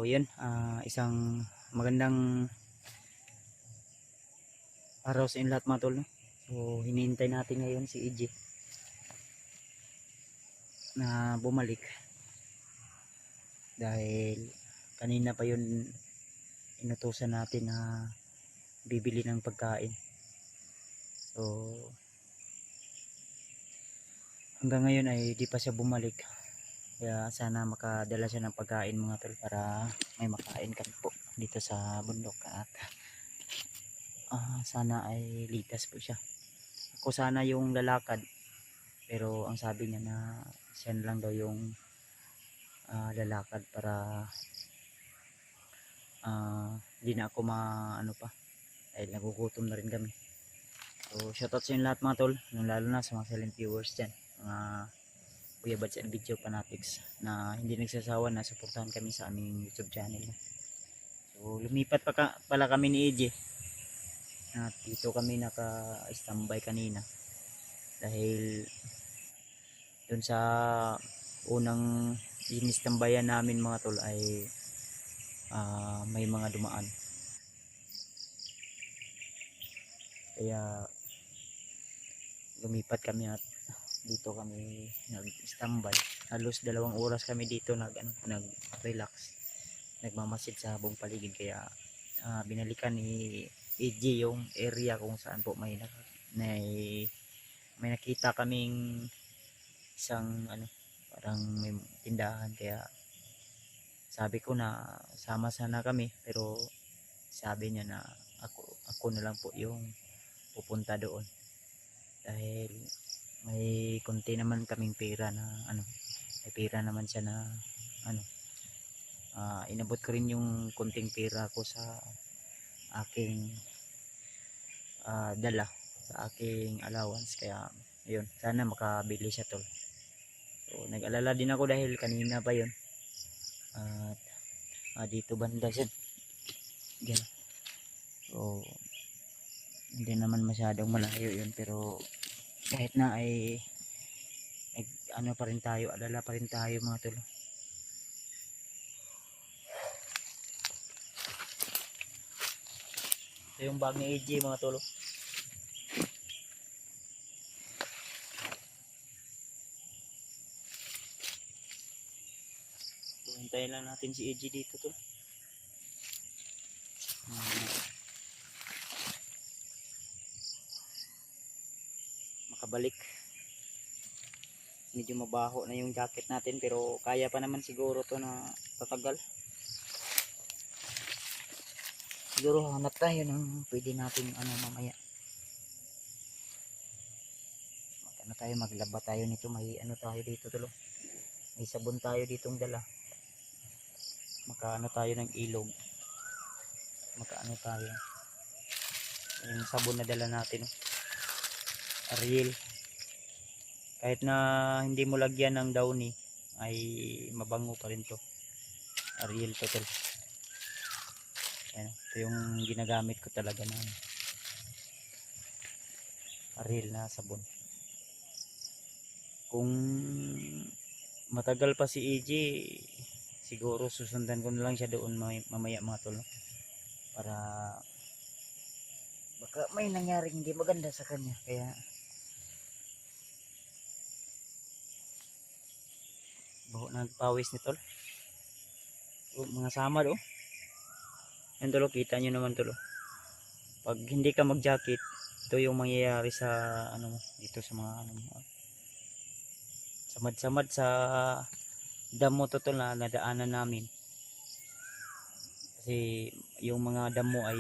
yun, isang magandang araw sa inyo lahat mga tol, no? So hinihintay natin ngayon si EJ na bumalik dahil kanina pa yun inutusan natin na bibili ng pagkain. So hanggang ngayon ay di pa siya bumalik, kaya sana makadala siya ng pagkain mga tol para may makain kami po dito sa bundok. At sana ay ligtas po siya. Ako sana yung lalakad, pero ang sabi niya na siya na lang daw yung lalakad para hindi na ako ano pa, dahil nagugutom na rin kami. So shoutout sa inyo lahat mga tol, lalo na sa mga silent viewers dyan, mga Kuya Bads and Video Fanatics na hindi nagsasawa na suportahan kami sa aming YouTube channel. So lumipat pala kami ni EJ at dito kami naka-standby kanina dahil dun sa unang inistambayan namin mga tol ay may mga dumaan, kaya lumipat kami at dito kami nag-standby. Halos 2 oras kami dito nag-relax, nagmamasid sa buong paligid. Kaya binalikan ni EJ yung area kung saan po may nakita kaming isang parang may tindahan. Kaya sabi ko na sama sana kami, pero sabi niya na ako na lang po yung pupunta doon dahil may konti naman kaming pera na may pera naman siya na inabot ko rin yung konting pera ko sa aking dala, sa aking allowance. Kaya yun, sana makabili siya tol. So nag-alala din ako dahil kanina pa yun at dito banda siya yan. So hindi naman masyadong malayo yun, pero kahit na ay pa rin tayo, alala pa rin tayo mga tol. Ito yung bag ni AJ mga tol. So, hintayin lang natin si AJ dito tol. Makabalik. Medyo mabaho na yung jacket natin, pero kaya pa naman siguro to na tatagal. Siguro hanap tayo ng pwede natin mamaya. Tayo maglaba tayo nito, may tayo dito tulo. May sabon tayo ditong dala. Tayo ng ilog. Tayo. Yung sabon na dala natin. Ariel. Kahit na hindi mo lagyan ng downy ay mabango pa rin to. Ariel total. Ayan, ito yung ginagamit ko talaga na Ariel na sabon. Kung matagal pa si EJ, siguro susundan ko na lang siya doon mamaya mga tol, para baka may nangyaring hindi maganda sa kanya. Kaya nagpawis ni tol. Mga samad yan tol, kita nyo naman tol. Pag hindi ka mag jacket, ito yung mangyayari sa dito sa mga samad-samad sa damo to tol na nadaanan namin. Kasi yung mga damo ay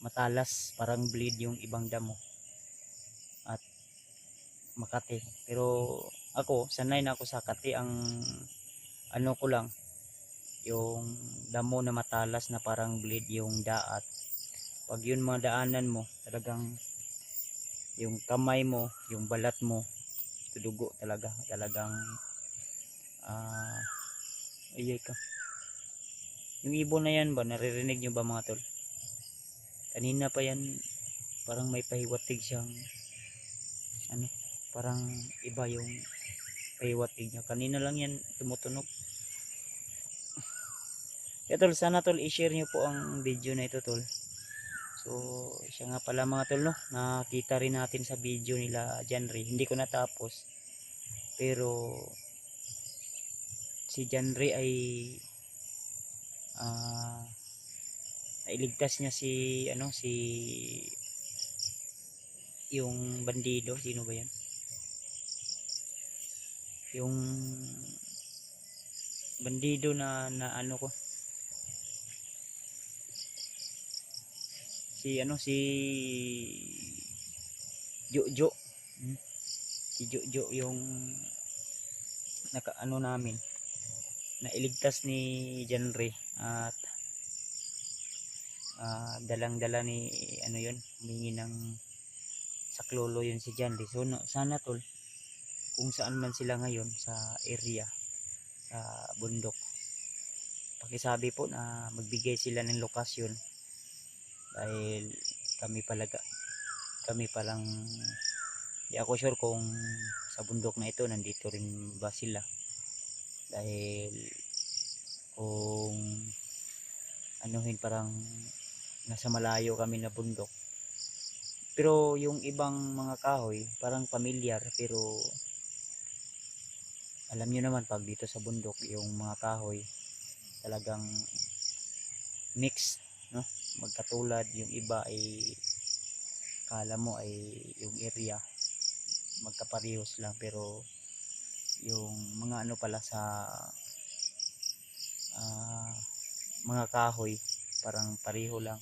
matalas, parang bleed yung ibang damo at makati. Pero ako sanay na ako sa kati. Ang ko lang yung damo na matalas na parang bleed yung daat. Pag yun mga daanan mo, talagang yung kamay mo, yung balat mo, dugo talagang ayay ka. Yung ibon na yan ba, naririnig nyo ba mga tol? Kanina pa yan, parang may pahiwatig siyang parang iba yung pahiwatig niya. Kanina lang yan tumutunog. Kaya tol, sana tol i-share nyo po ang video na ito tol. So siya nga pala mga tol, no, nakita rin natin sa video nila John Ray. Hindi ko natapos, pero si John Ray ay nailigtas niya si ano, si yung bandido. Sino ba yan? Yung bandido na ano ko, si ano, si Jojo. Si Jojo yung naka ano namin, nailigtas ni John Ray. At dalang-dala ni ano yun, humingi ng saklolo yun si John Ray. So sana tol, kung saan man sila ngayon sa area, sa bundok, pakisabi po na magbigay sila ng lokasyon, dahil kami palang di ako sure kung sa bundok na ito nandito rin ba sila, dahil kung anuhin parang nasa malayo kami na bundok, pero yung ibang mga kahoy parang pamilyar. Pero alam nyo naman pag dito sa bundok yung mga kahoy talagang mix, no, magkatulad. Yung iba ay kala mo ay yung area magkaparehos lang, pero yung mga ano pala sa mga kahoy parang pareho lang.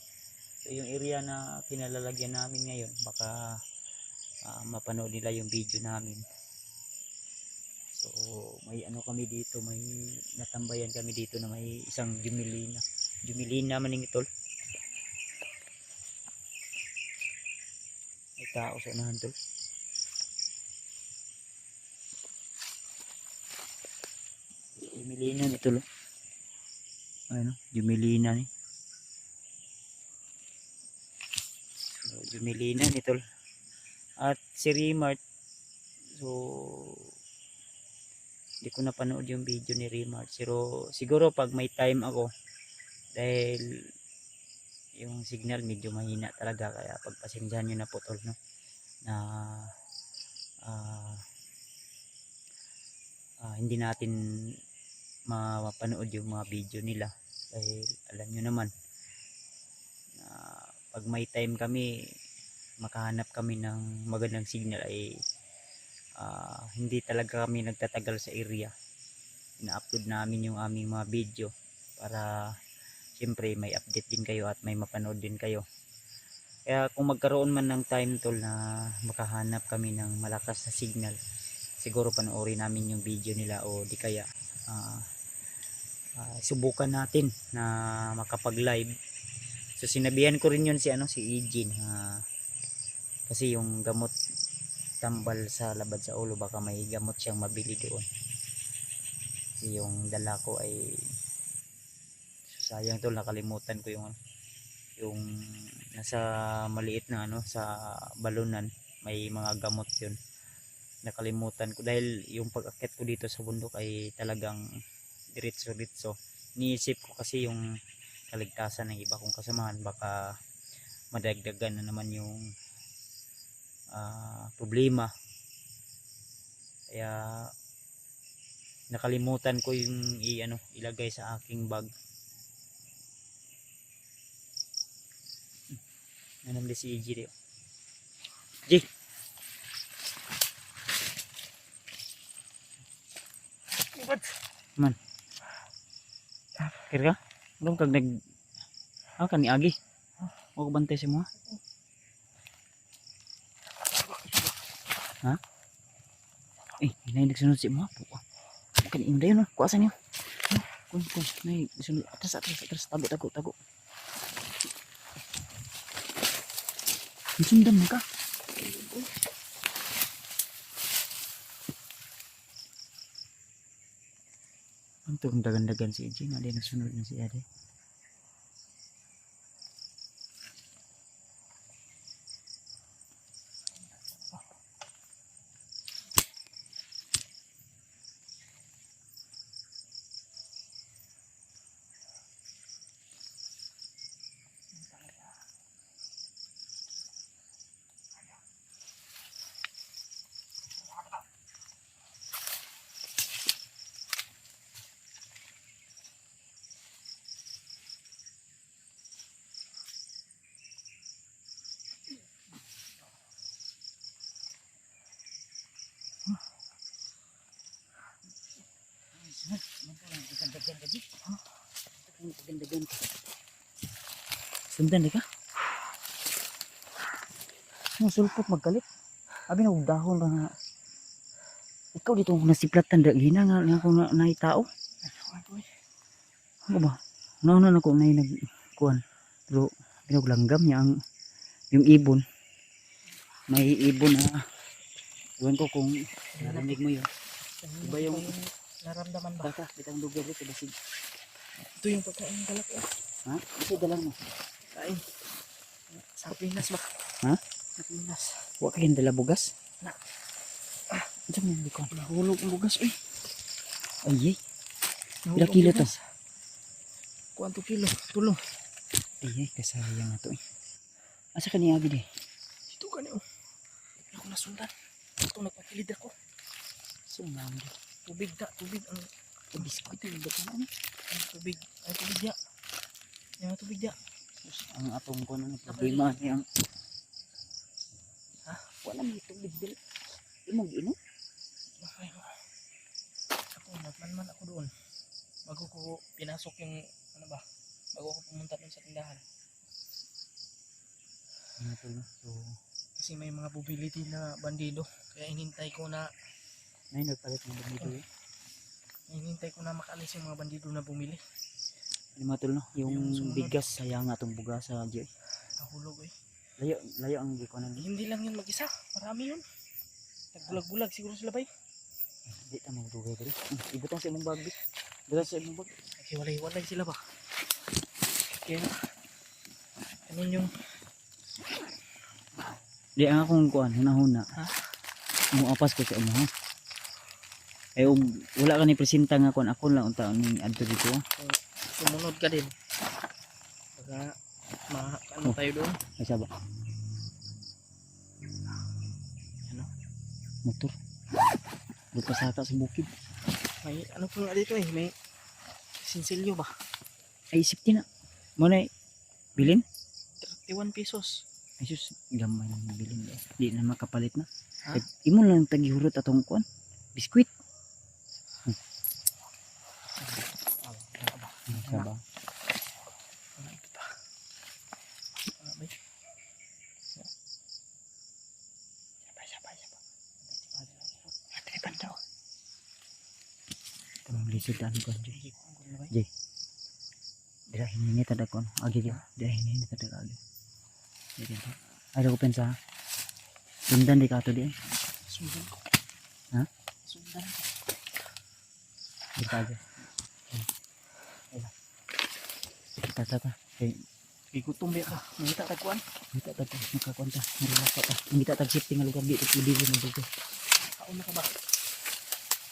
So yung area na kinalalagyan namin ngayon, baka mapanood nila yung video namin. So may ano kami dito, may natambayan kami dito na may isang Jumelina maning tol. May tao sa unahan tol. Jumelina ni tol. Ano, Jumelina ni. So, Jumelina ni tol. At si Remart, so hindi ko napanood yung video ni Remart, pero siguro pag may time ako, dahil yung signal medyo mahina talaga, kaya pagpasensyahan nyo na po tol, no, na hindi natin mapanood yung mga video nila, dahil alam nyo naman na pag may time kami, makahanap kami ng magandang signal, ay hindi talaga kami nagtatagal sa area. Ina-upload namin yung aming mga video para siyempre may update din kayo at may mapanood din kayo. Kaya kung magkaroon man ng time tol na makahanap kami ng malakas na signal, siguro panoorin namin yung video nila, o di kaya subukan natin na makapag live. So sinabihan ko rin yun si ano, si Eugene, kasi yung gamot tambal sa labad sa ulo, baka may gamot siyang mabili doon. Kasi yung dala ko ay sayang tol, nakalimutan ko yung nasa maliit na ano, sa balunan, may mga gamot yun, nakalimutan ko. Dahil yung pag-akit ko dito sa bundok ay talagang diretso. Niisip ko kasi yung kaligtasan ng iba kong kasamahan, baka madagdagan na naman yung problema. Kaya nakalimutan ko yung ilagay sa aking bag. Nanamli si EG rin. G! Man. Kira ka? Anong kag kan ni Agi? O bantay si mo ha? Ha? Nay nagsunod si mo ha? Kan inday no? Kuasan niyo? Kun, nay sunod. Atras. Tago. Sundan mo ka? Antong dagan-dagan si EJ, nga di nagsunod na si Ade. Ang pagandagan ka. Sundan ka? Ang sulpot magkalit. Abi na dahon ba nga. Ikaw dito kung nasiplatan hina nga nga kung naitao. Ano ba? Nauna na ko na nagkuhan. Pero pinaglanggam niya ang yung ibon. May ibon na iwan ko kung narinig mo yun. Iba yung naramdaman ba? baka kitang lugar dito basig. Ito yung pagkain ng galak. Ha? Ito dalang mo. Kain. Sardinas ba? Ha? Sardinas. Huwag kayong dala bugas? Na. Diyan mo yung likon. Nahulog ang bugas. Uy. Ay, Nahulog kilo ang to? bugas. Kuanto kilo? Tulo. Ay, kasayang na to eh. Asa ka niya agad eh? Ito ka niyo. Hindi ako nasundan. Ito nagpapilid ako. Sumang. Tubig da. Tubig ang Biskuit yung ba't ano? tubig. Ay tubig da. Yung tubig da. Ang atong ko ng problema niya ang... Ha? Wala may tubig dil. Imong inom? Ay, ako nagmanman ako doon. Bago ko pinasok yung ano ba? Bago ko pumunta doon sa tindahan. Ano to no? So, Kasi may mga bubili din na bandido. Kaya inintay ko na may nagpalit ng bandido eh. Hinintay ko na makalis yung mga bandido na bumili. Ano mga tol no? Yung Yung sumunod. bigas sayang nga itong bugas sa Diyo eh. Nahulog eh. Layo ang gikonan. Hindi lang yun mag-isa. Marami yun. Nagbulag-bulag siguro sila bay. Hindi ta magdugay dali. Ibutang sa imong bag. Ibutang sa imong bag. Naghiwalay-walay sila ba? Kaya ganun yung Di ang akong kuan hunahuna. Ha? Mo apas ko sa imo ha. Eh wala ka ni presenta nga kuan ako lang unta ning adto dito. sumunod ka din. Baka ano tayo doon. Ay saba. Ano? Motor. Lupa saka sa bukid. May ano po nga dito eh. May sinsilyo ba? Ay isip na. Mo na bilin? 31 pesos. Ay sus gamay nang bilin eh. Di na makapalit na. Ha? Imo lang tagihurot atong kuan. Biskwit. Saba. Ano ito pa? Ano ba? Sabay. Matay daw. Kamang lisod ano kuan Jay. Hindi ko ang gulo Jay. Dira hiningi tada kuan. Agi dia. Dira hiningi tada agi. Dira. Ay ko pensa. Sundan di ka to di. Sundan ko. Ha? Sundan ko. Di ka aja. Tata. Hey, Igutom ba ka? Nangita tagkuan? kita tag makakonta. Relax ka. Kita tag shifting nga lugar dito pwede mo dito. Kaon na ka ba?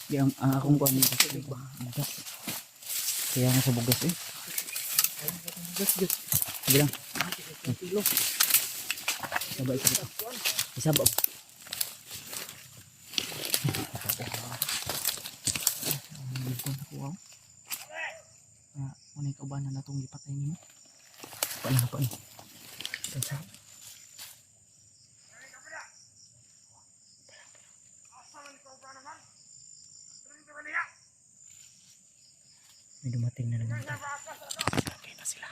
Di ang akong kuan ni Tubig ba? bugas. Kaya nga sa bugas eh. Ayun ka itong gas. Sige lang. Ang kilo. Sabay isa. Isabab. Ano yung kaubanan na itong lipatay nimo? Paano pa eh. Tansa. May dumating na naman. Okay na sila.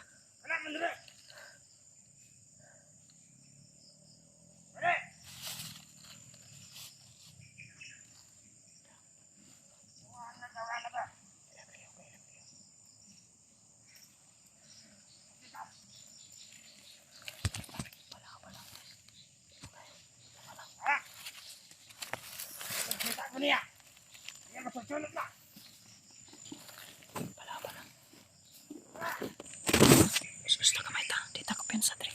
Gusto ka may ta. Dita ko pensa dre.